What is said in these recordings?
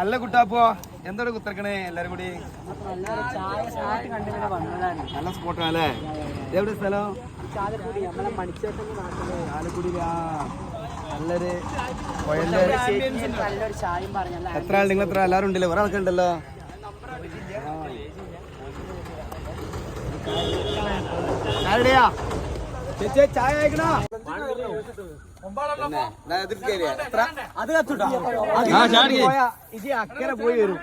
അല്ല കുട്ടാപ്പോ എന്താണ് കുത്തിറക്കണേ എല്ലാരും കൂടി നല്ല സ്പോട്ടാണല്ലേ എവിടെ സ്ഥലം ചാലക്കുടി നല്ലൊരു എത്ര ആൾ നിങ്ങൾ എത്ര എല്ലാവരും ഉണ്ടല്ലോ വേറെ ആൾക്കാർ ഉണ്ടല്ലോ ചായടിയാ ചേച്ചി ചായ അയക്കണോ അക്കരെ പോയി വരും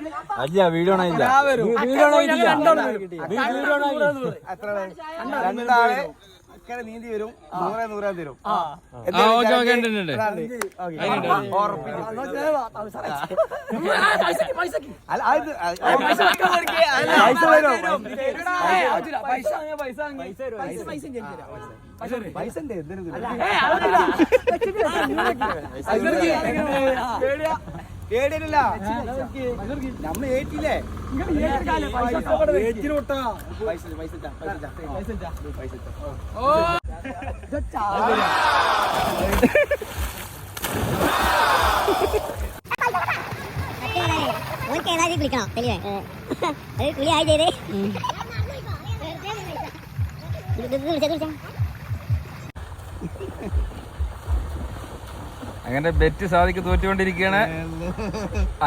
വീഡിയോ എത്ര രണ്ടാള് അക്കരെ നീന്തി വരും 100 തരും പൈസ പേടിയില്ല നമ്മൾ ഏറ്റില്ലേ വിളിക്കണം കുളിയായി ചെയ്തേ അങ്ങനെ ബെറ്റ് സാധിക്ക് തോറ്റുകൊണ്ടിരിക്കുകയാണ്.